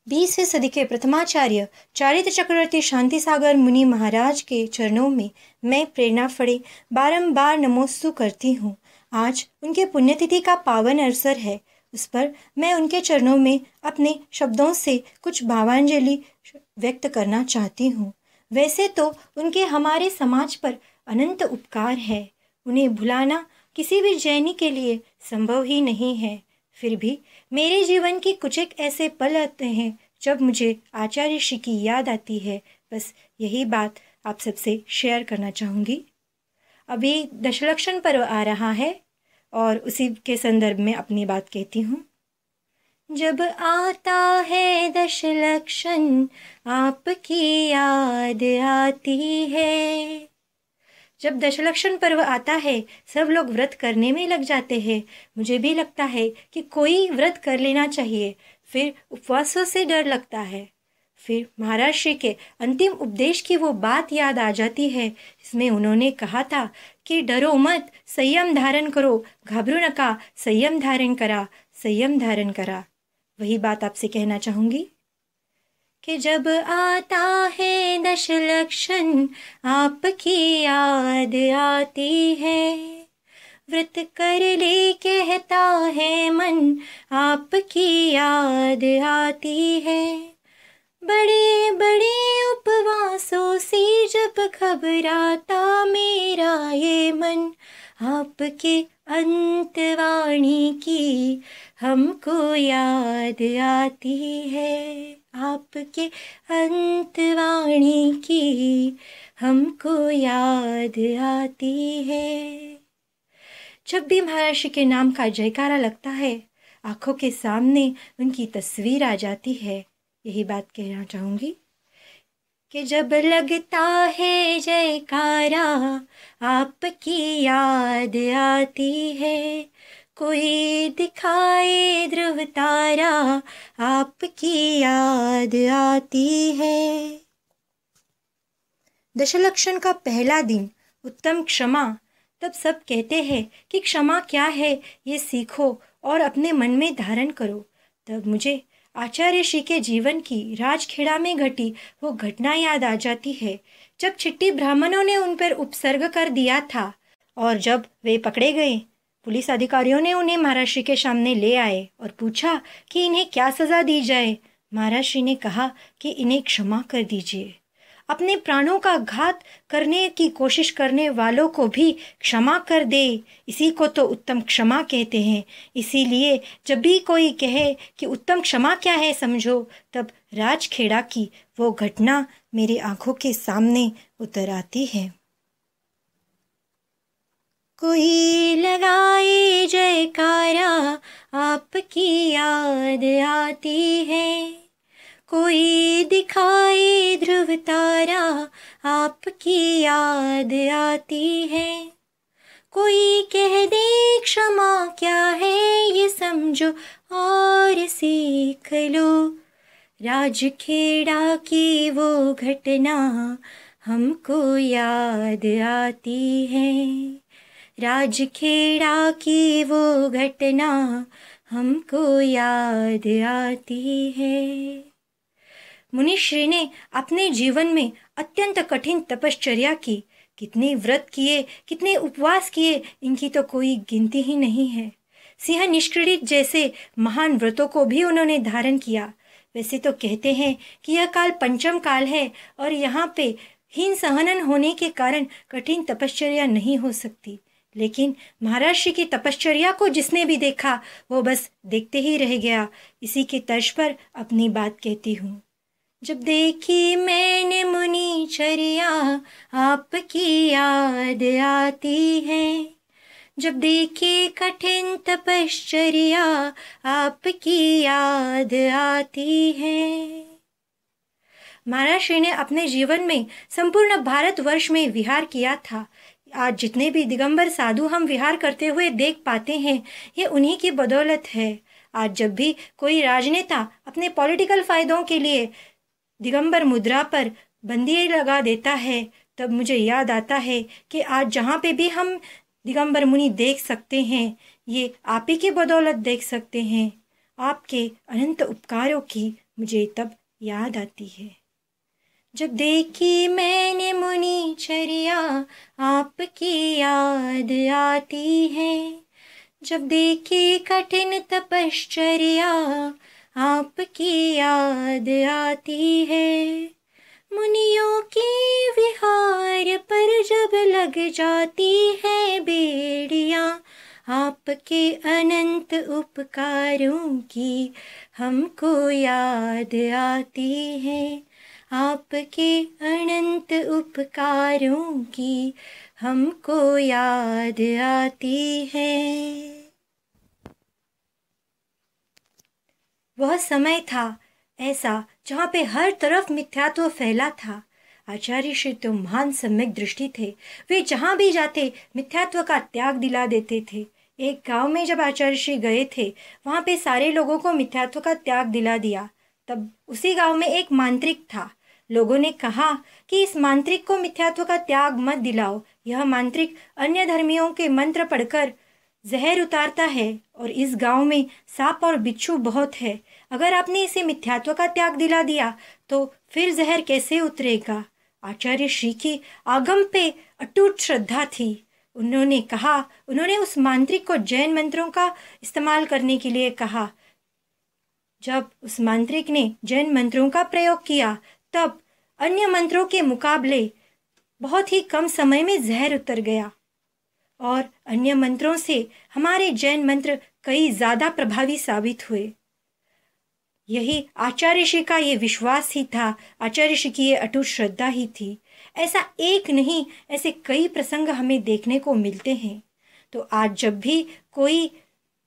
20वीं सदी के प्रथमाचार्य चारित्र चक्रवर्ती शांति सागर मुनि महाराज के चरणों में मैं प्रेरणा फड़े बारंबार नमोस्तु करती हूँ। आज उनके पुण्यतिथि का पावन अवसर है। उस पर मैं उनके चरणों में अपने शब्दों से कुछ भावांजलि व्यक्त करना चाहती हूँ। वैसे तो उनके हमारे समाज पर अनंत उपकार है, उन्हें भुलाना किसी भी जैनी के लिए संभव ही नहीं है। फिर भी मेरे जीवन के कुछ एक ऐसे पल आते हैं जब मुझे आचार्य श्री की याद आती है। बस यही बात आप सबसे शेयर करना चाहूँगी। अभी दशलक्षण पर्व आ रहा है और उसी के संदर्भ में अपनी बात कहती हूँ। जब आता है दशलक्षण आपकी याद आती है। जब दशलक्षण पर्व आता है सब लोग व्रत करने में लग जाते हैं। मुझे भी लगता है कि कोई व्रत कर लेना चाहिए। फिर उपवासों से डर लगता है। फिर महाराज श्री के अंतिम उपदेश की वो बात याद आ जाती है जिसमें उन्होंने कहा था कि डरो मत, संयम धारण करो, घबरो नका, संयम धारण करा, संयम धारण करा। वही बात आपसे कहना चाहूँगी कि जब आता है दशलक्षण आपकी याद आती है। व्रत कर ले कहता है मन आपकी याद आती है। बड़े बड़े उपवासों से जब घबराता मेरा ये मन, आपके अंतवाणी की हमको याद आती है। आपके अंतवाणी की हमको याद आती है। जब भी महाराज के नाम का जयकारा लगता है आंखों के सामने उनकी तस्वीर आ जाती है। यही बात कहना चाहूँगी कि जब लगता है जयकारा आपकी याद आती है। कोई दिखाए ध्रुव तारा आपकी याद आती है। दशलक्षण का पहला दिन उत्तम क्षमा। तब सब कहते हैं कि क्षमा क्या है ये सीखो और अपने मन में धारण करो। तब मुझे आचार्य श्री के जीवन की राजखेड़ा में घटी वो घटना याद आ जाती है जब चिट्ठी ब्राह्मणों ने उन पर उपसर्ग कर दिया था और जब वे पकड़े गए पुलिस अधिकारियों ने उन्हें महाराज श्री के सामने ले आए और पूछा कि इन्हें क्या सजा दी जाए। महाराज श्री ने कहा कि इन्हें क्षमा कर दीजिए। अपने प्राणों का घात करने की कोशिश करने वालों को भी क्षमा कर दे, इसी को तो उत्तम क्षमा कहते हैं। इसीलिए जब भी कोई कहे कि उत्तम क्षमा क्या है समझो, तब राजखेड़ा की वो घटना मेरी आंखों के सामने उतर आती है। कोई लगाए जयकारा आपकी याद आती है। कोई दिखाए ध्रुव तारा आपकी याद आती है। कोई कह दे क्षमा क्या है ये समझो और सीख लो। राजखेड़ा की वो घटना हमको याद आती है। राजखेड़ा की वो घटना हमको याद आती है। मुनिश्री ने अपने जीवन में अत्यंत कठिन तपश्चर्या की। कितने व्रत किए, कितने उपवास किए, इनकी तो कोई गिनती ही नहीं है। सिंह निष्क्रीडित जैसे महान व्रतों को भी उन्होंने धारण किया। वैसे तो कहते हैं कि यह काल पंचम काल है और यहाँ पे हीन सहनन होने के कारण कठिन तपश्चर्या नहीं हो सकती। लेकिन महाराज श्री की तपश्चर्या को जिसने भी देखा वो बस देखते ही रह गया। इसी के तर्ज पर अपनी बात कहती हूँ। जब देखी मैंने मुनिचर्या आपकी याद आती है। जब देखी कठिन तपश्चर्या आपकी याद आती है। महाराज श्री ने अपने जीवन में संपूर्ण भारतवर्ष में विहार किया था। आज जितने भी दिगंबर साधु हम विहार करते हुए देख पाते हैं ये उन्हीं की बदौलत है। आज जब भी कोई राजनेता अपने पॉलिटिकल फायदों के लिए दिगंबर मुद्रा पर बंदी लगा देता है तब मुझे याद आता है कि आज जहाँ पे भी हम दिगंबर मुनि देख सकते हैं ये आप ही की बदौलत देख सकते हैं। आपके अनंत उपकारों की मुझे तब याद आती है। जब देखी मैंने मुनिचर्या आपकी याद आती है। जब देखी कठिन तपश्चर्या आपकी याद आती है। मुनियों की विहार पर जब लग जाती है बेड़ियां, आपके अनंत उपकारों की हमको याद आती है। आपके अनंत उपकारों की हमको याद आती है। वह समय था ऐसा जहाँ पे हर तरफ मिथ्यात्व फैला था। आचार्य श्री तो महान सम्यक दृष्टि थे। वे जहाँ भी जाते मिथ्यात्व का त्याग दिला देते थे। एक गांव में जब आचार्य श्री गए थे, वहाँ पे सारे लोगों को मिथ्यात्व का त्याग दिला दिया। तब उसी गांव में एक मांत्रिक था। लोगों ने कहा कि इस मांत्रिक को मिथ्यात्व का त्याग मत दिलाओ। यह मांत्रिक अन्य धर्मियों के मंत्र पढ़कर जहर उतारता है और इस गांव में सांप और बिच्छू बहुत है। अगर आपने इसे मिथ्यात्व का त्याग दिला दिया तो फिर जहर कैसे उतरेगा। आचार्य श्री की आगम पे अटूट श्रद्धा थी। उन्होंने उस मांत्रिक को जैन मंत्रों का इस्तेमाल करने के लिए कहा। जब उस मांत्रिक ने जैन मंत्रों का प्रयोग किया तब अन्य मंत्रों के मुकाबले बहुत ही कम समय में जहर उतर गया और अन्य मंत्रों से हमारे जैन मंत्र कई ज्यादा प्रभावी साबित हुए। यही आचार्य श्री का ये विश्वास ही था, आचार्य श्री की ये अटूट श्रद्धा ही थी। ऐसा एक नहीं, ऐसे कई प्रसंग हमें देखने को मिलते हैं। तो आज जब भी कोई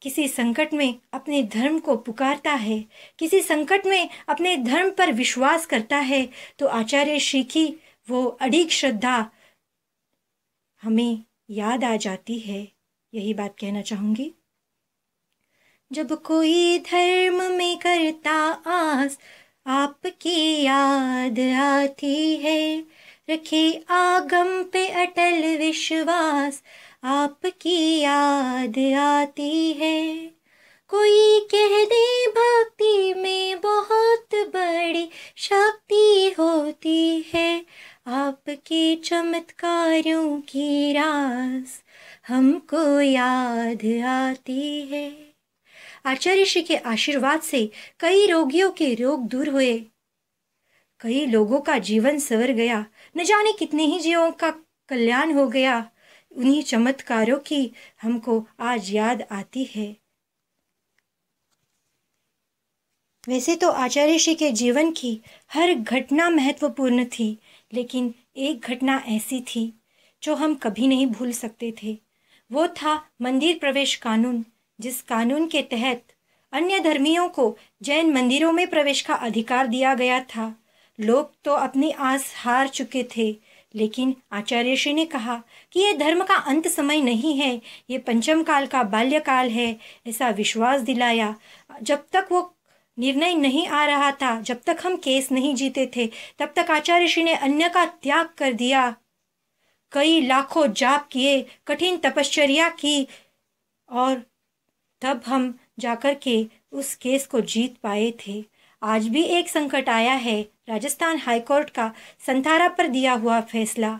किसी संकट में अपने धर्म को पुकारता है, किसी संकट में अपने धर्म पर विश्वास करता है, तो आचार्य श्री की वो अडिग श्रद्धा हमें याद आ जाती है। यही बात कहना चाहूंगी। जब कोई धर्म में करता आस आपकी याद आती है। रखे आगम पे अटल विश्वास आपकी याद आती है। कोई कह दे भक्ति में बहुत बड़ी शक्ति होती है। आपके चमत्कारों की रास हमको याद आती है। आचार्य श्री के आशीर्वाद से कई रोगियों के रोग दूर हुए, कई लोगों का जीवन संवर गया, न जाने कितने ही जीवों का कल्याण हो गया। उन्हीं चमत्कारों की हमको आज याद आती है। वैसे तो आचार्य श्री के जीवन की हर घटना महत्वपूर्ण थी, लेकिन एक घटना ऐसी थी जो हम कभी नहीं भूल सकते थे। वो था मंदिर प्रवेश कानून, जिस कानून के तहत अन्य धर्मियों को जैन मंदिरों में प्रवेश का अधिकार दिया गया था। लोग तो अपनी आस हार चुके थे, लेकिन आचार्य श्री ने कहा कि यह धर्म का अंत समय नहीं है, ये पंचम काल का बाल्यकाल है। ऐसा विश्वास दिलाया। जब तक वो निर्णय नहीं आ रहा था, जब तक हम केस नहीं जीते थे, तब तक आचार्य श्री ने अन्य का त्याग कर दिया। कई लाखों जाप किए, कठिन तपश्चर्या की और तब हम जाकर के उस केस को जीत पाए थे। आज भी एक संकट आया है, राजस्थान हाईकोर्ट का संथारा पर दिया हुआ फैसला।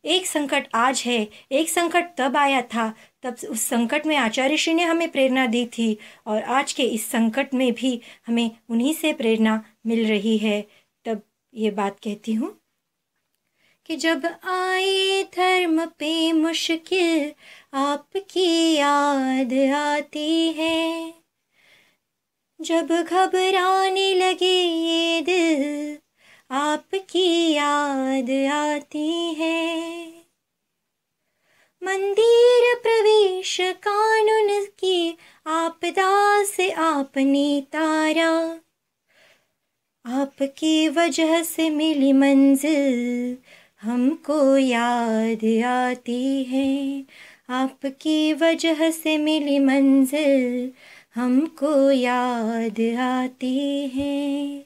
एक संकट आज है, एक संकट तब आया था, तब उस संकट में आचार्य श्री ने हमें प्रेरणा दी थी और आज के इस संकट में भी हमें उन्हीं से प्रेरणा मिल रही है। तब ये बात कहती हूँ कि जब आए धर्म पे मुश्किल आपकी याद आती है। जब घबराने लगे ये दिल आपकी याद आती है। मंदिर प्रवेश कानून की आपदा से आपने तारा। आपकी वजह से मिली मंजिल हमको याद आती है। आपकी वजह से मिली मंजिल हमको याद आती है।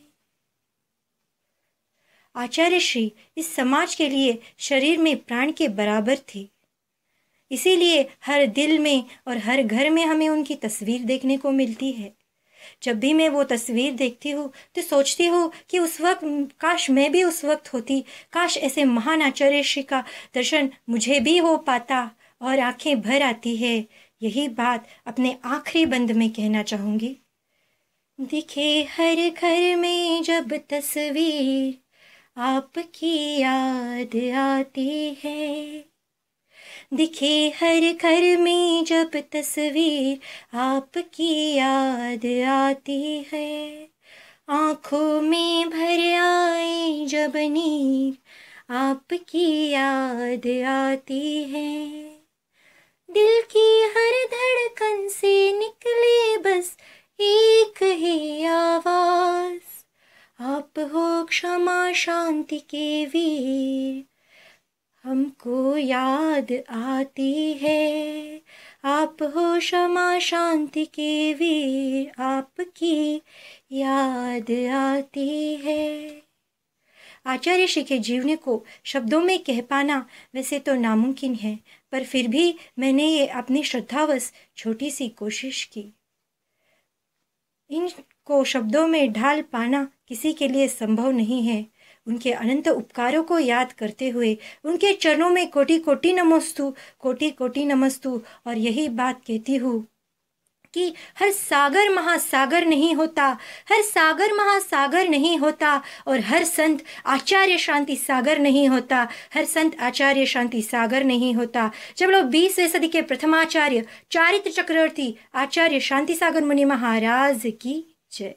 आचार्य श्री इस समाज के लिए शरीर में प्राण के बराबर थे। इसीलिए हर दिल में और हर घर में हमें उनकी तस्वीर देखने को मिलती है। जब भी मैं वो तस्वीर देखती हूँ तो सोचती हूँ कि उस वक्त काश मैं भी उस वक्त होती, काश ऐसे महान आचार्य श्री का दर्शन मुझे भी हो पाता और आंखें भर आती है। यही बात अपने आखिरी बंद में कहना चाहूँगी। दिखे हर घर में जब तस्वीर आपकी याद आती है, दिखे हर घर में जब तस्वीर आपकी याद आती है, आँखों में भर आए जब नीर आपकी याद आती है, दिल की हर धड़कन से निकले बस एक ही आवाज, आप हो क्षमा शांति के वीर, हमको याद आती है, आप हो क्षमा शांति के वीर, आपकी याद आती है। आचार्य श्री के जीवनी को शब्दों में कह पाना वैसे तो नामुमकिन है, पर फिर भी मैंने ये अपनी श्रद्धावश छोटी सी कोशिश की। इनको शब्दों में ढाल पाना किसी के लिए संभव नहीं है। उनके अनंत उपकारों को याद करते हुए उनके चरणों में कोटि कोटि नमस्तु और यही बात कहती हूँ कि हर सागर महासागर नहीं होता, हर सागर महासागर नहीं होता, और हर संत आचार्य शांति सागर नहीं होता, हर संत आचार्य शांति सागर नहीं होता। जब लोग 20वीं सदी के प्रथमाचार्य चारित्र चक्रवर्ती आचार्य शांति सागर मुनि महाराज की जय।